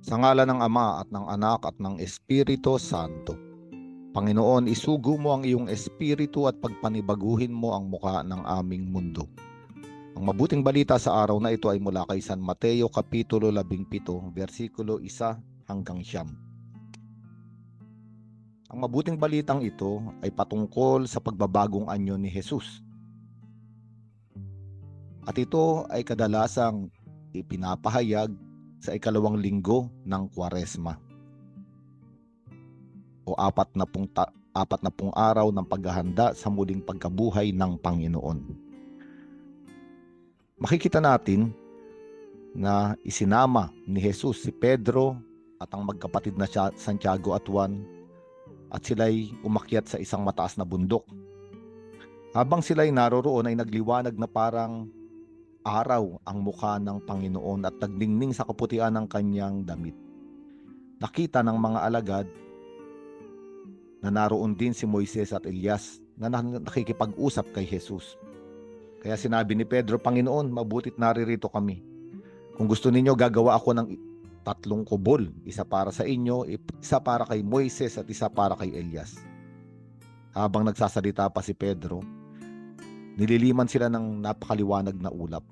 Sa ngalan ng Ama at ng Anak at ng Espiritu Santo. Panginoon, isugo mo ang iyong espiritu at pagpanibaguhin mo ang muka ng aming mundo. Ang mabuting balita sa araw na ito ay mula kay San Mateo Kapitulo 17, versikulo 1 hanggang 9. Ang mabuting balitang ito ay patungkol sa pagbabagong anyo ni Jesus. At ito ay kadalasang ipinapahayag sa ikalawang linggo ng Kwaresma o 40 araw ng paghahanda sa muling pagkabuhay ng Panginoon. Makikita natin na isinama ni Jesus si Pedro at ang magkapatid na Santiago at Juan at sila'y umakyat sa isang mataas na bundok. Habang sila'y naroroon ay nagliwanag na parang araw ang mukha ng Panginoon at nagningning sa kaputian ng kanyang damit. Nakita ng mga alagad na naroon din si Moises at Elias na nakikipag-usap kay Jesus. Kaya sinabi ni Pedro, Panginoon, mabutit naririto kami. Kung gusto ninyo, gagawa ako ng 3 kubol. Isa para sa inyo, isa para kay Moises at isa para kay Elias. Habang nagsasalita pa si Pedro, nililiman sila ng napakaliwanag na ulap.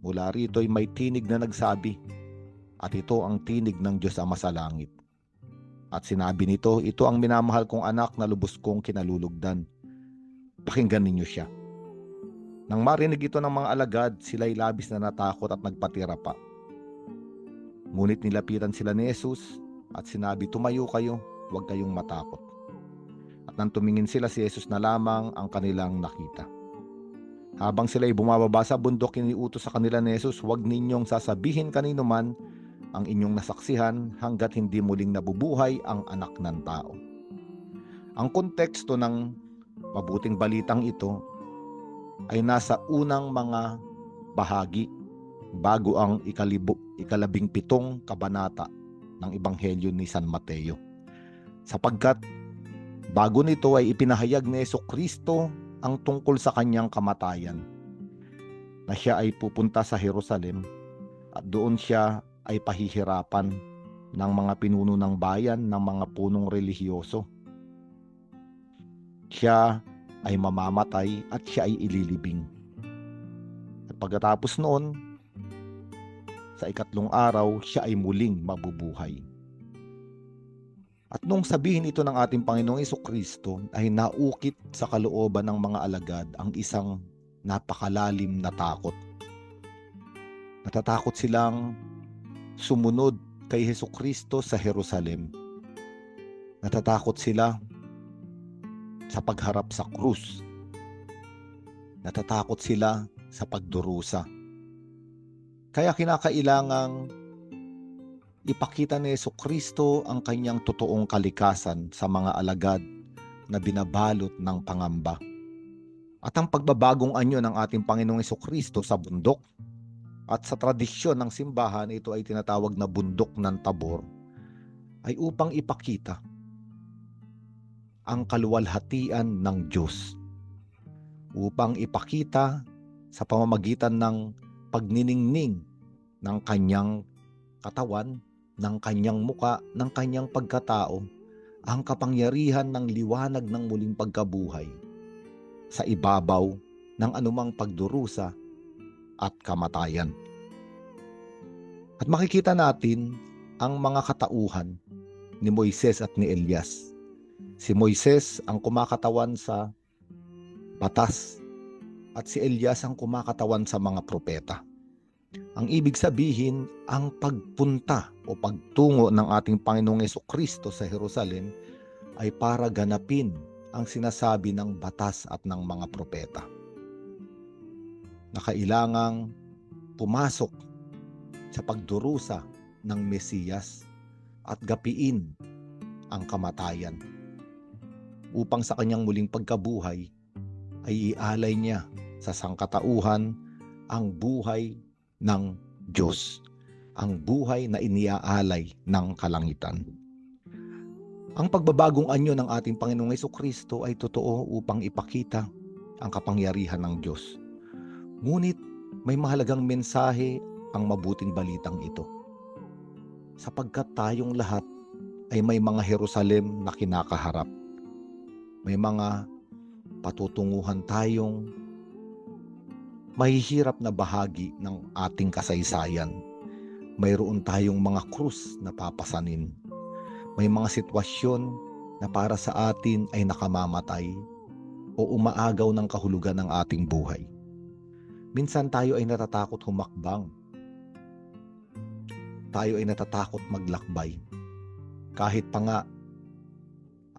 Mula rito ay may tinig na nagsabi, at ito ang tinig ng Diyos Ama sa langit. At sinabi nito, ito ang minamahal kong anak na lubos kong kinalulugdan. Pakinggan ninyo siya. Nang marinig ito ng mga alagad, sila'y labis na natakot at nagpatira pa. Ngunit nilapitan sila ni Jesus at sinabi, tumayo kayo, huwag kayong matakot. At nang tumingin sila, si Jesus na lamang ang kanilang nakita. Habang sila'y bumababa sa bundok, iniutos sa kanila ni Jesus, huwag ninyong sasabihin kanino man ang inyong nasaksihan hanggat hindi muling nabubuhay ang anak ng tao. Ang konteksto ng mabuting balitang ito ay nasa unang mga bahagi bago ang 17 kabanata ng Ebanghelyo ni San Mateo. Sapagkat bago nito ay ipinahayag ni Jesucristo ang tungkol sa kanyang kamatayan, na siya ay pupunta sa Jerusalem at doon siya ay pahihirapan ng mga pinuno ng bayan, ng mga punong relihiyoso. Siya ay mamamatay at siya ay ililibing. At pagkatapos noon, sa 3 araw, siya ay muling mabubuhay. At nung sabihin ito ng ating Panginoong Jesucristo, ay naukit sa kalooban ng mga alagad ang isang napakalalim na takot. Natatakot silang sumunod kay Jesucristo sa Jerusalem. Natatakot sila sa pagharap sa krus. Natatakot sila sa pagdurusa. Kaya kinakailangang ipakita ni Jesucristo ang kanyang totoong kalikasan sa mga alagad na binabalot ng pangamba. At ang pagbabagong anyo ng ating Panginoong Jesucristo sa bundok, at sa tradisyon ng simbahan, ito ay tinatawag na bundok ng Tabor, ay upang ipakita ang kaluwalhatian ng Diyos. Upang ipakita sa pamamagitan ng pagniningning ng kanyang katawan, ng kanyang muka, ng kanyang pagkatao, ang kapangyarihan ng liwanag ng muling pagkabuhay sa ibabaw ng anumang pagdurusa at kamatayan. At makikita natin ang mga katauhan ni Moises at ni Elias. Si Moises ang kumakatawan sa batas at si Elias ang kumakatawan sa mga propeta. Ang ibig sabihin, ang pagpunta o pagtungo ng ating Panginoong Jesucristo sa Jerusalem ay para ganapin ang sinasabi ng batas at ng mga propeta, na kailangang pumasok sa pagdurusa ng Mesiyas at gapiin ang kamatayan upang sa kanyang muling pagkabuhay ay ialay niya sa sangkatauhan ang buhay ng Diyos, ang buhay na iniaalay ng kalangitan. Ang pagbabagong anyo ng ating Panginoong Jesucristo ay totoo upang ipakita ang kapangyarihan ng Diyos. Ngunit may mahalagang mensahe ang mabuting balitang ito. sapagkat tayong lahat ay may mga Jerusalem na kinakaharap. May mga patutunguhan tayong mahihirap na bahagi ng ating kasaysayan. Mayroon tayong mga krus na papasanin. May mga sitwasyon na para sa atin ay nakamamatay o umaagaw ng kahulugan ng ating buhay. Minsan tayo ay natatakot humakbang. Tayo ay natatakot maglakbay. Kahit pa nga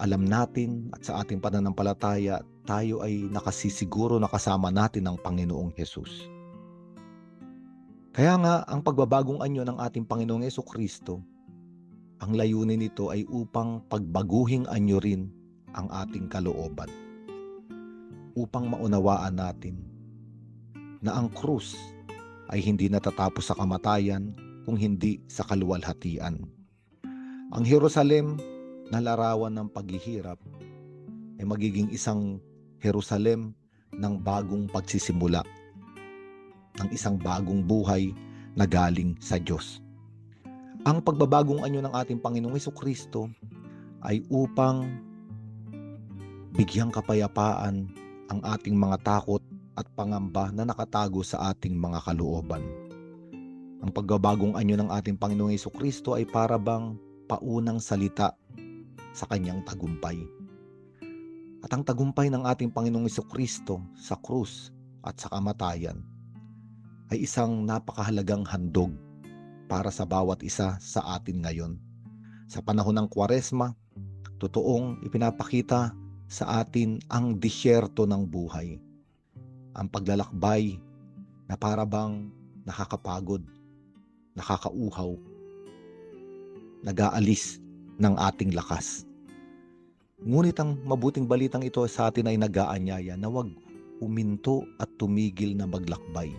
alam natin at sa ating pananampalataya, tayo ay nakasisiguro na kasama natin ang Panginoong Hesus. Kaya nga, ang pagbabagong anyo ng ating Panginoong Jesucristo, ang layunin nito ay upang pagbaguhing anyo rin ang ating kalooban. Upang maunawaan natin na ang krus ay hindi natatapos sa kamatayan kung hindi sa kaluwalhatian. Ang Jerusalem na larawan ng paghihirap ay magiging isang Jerusalem ng bagong pagsisimula, ng isang bagong buhay na galing sa Diyos. Ang pagbabagong anyo ng ating Panginoong Jesucristo ay upang bigyang kapayapaan ang ating mga takot at pangamba na nakatago sa ating mga kalooban. Ang pagbabagong anyo ng ating Panginoong Jesucristo ay para bang paunang salita sa kanyang tagumpay. At ang tagumpay ng ating Panginoong Jesucristo sa krus at sa kamatayan ay isang napakahalagang handog para sa bawat isa sa atin ngayon. Sa panahon ng Kwaresma, totoong ipinapakita sa atin ang disyerto ng buhay. Ang paglalakbay na para bang nakakapagod, nakakauhaw, nag-aalis ng ating lakas. Ngunit ang mabuting balitang ito sa atin ay nag-aanyaya na huwag huminto at tumigil na maglakbay.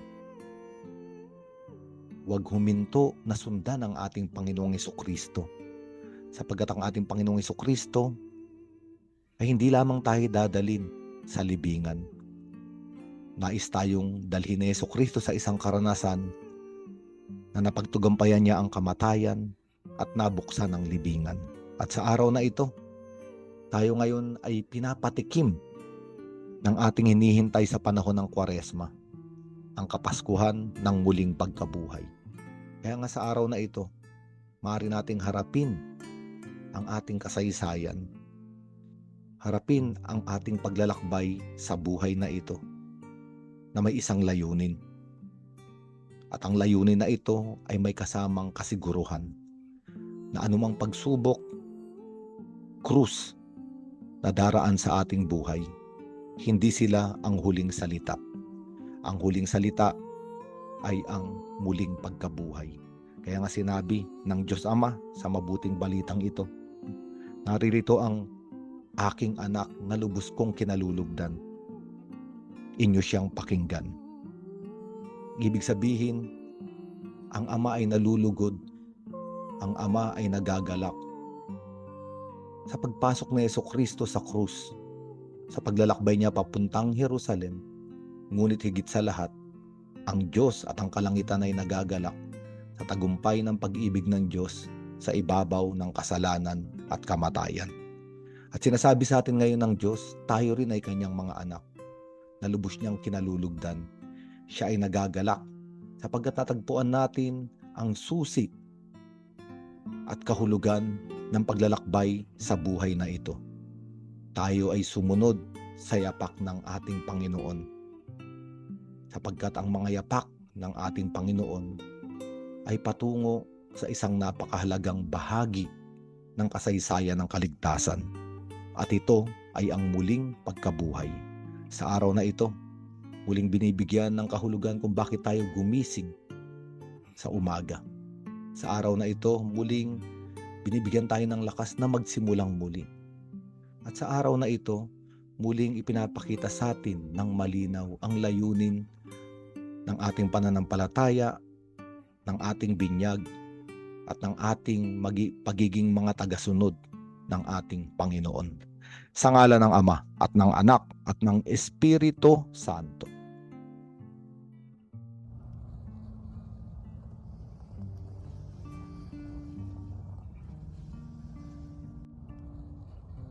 Huwag huminto na sundan ang ating Panginoong Jesucristo. Sapagkat ang ating Panginoong Jesucristo ay hindi lamang tayo dadalin sa libingan. Nais tayong dalhin ni Jesucristo sa isang karanasan na napagtugampayan niya ang kamatayan at nabuksan ang libingan. At sa araw na ito, tayo ngayon ay pinapatikim ng ating hinihintay sa panahon ng Kwaresma, ang Kapaskuhan ng muling pagkabuhay. Kaya nga sa araw na ito, maaari nating harapin ang ating kasaysayan. Harapin ang ating paglalakbay sa buhay na ito na may isang layunin. At ang layunin na ito ay may kasamang kasiguruhan na anumang pagsubok, krus na daraan sa ating buhay, hindi sila ang huling salita. Ang huling salita ay ang muling pagkabuhay. Kaya nga sinabi ng Diyos Ama sa mabuting balitang ito, naririto ang aking anak na lubos kong kinalulugdan. Inyo siyang pakinggan. Ibig sabihin, ang Ama ay nalulugod, ang Ama ay nagagalak sa pagpasok ni Jesucristo sa krus, sa paglalakbay niya papuntang Jerusalem. Ngunit higit sa lahat, ang Diyos at ang kalangitan ay nagagalak sa tagumpay ng pag-ibig ng Diyos sa ibabaw ng kasalanan at kamatayan. At sinasabi sa atin ngayon ng Diyos, tayo rin ay kanyang mga anak na lubos niyang kinalulugdan. Siya ay nagagalak sapagkat natagpuan natin ang susi at kahulugan ng paglalakbay sa buhay na ito. Tayo ay sumunod sa yapak ng ating Panginoon. Sapagkat ang mga yapak ng ating Panginoon ay patungo sa isang napakahalagang bahagi ng kasaysayan ng kaligtasan. At ito ay ang muling pagkabuhay. Sa araw na ito, muling binibigyan ng kahulugan kung bakit tayo gumising sa umaga. Sa araw na ito, muling binibigyan tayo ng lakas na magsimulang muli. At sa araw na ito, muling ipinapakita sa atin ng malinaw ang layunin ng ating pananampalataya, ng ating binyag, at ng ating pagiging mga tagasunod ng ating Panginoon. Sa ngalan ng Ama at ng Anak at ng Espiritu Santo.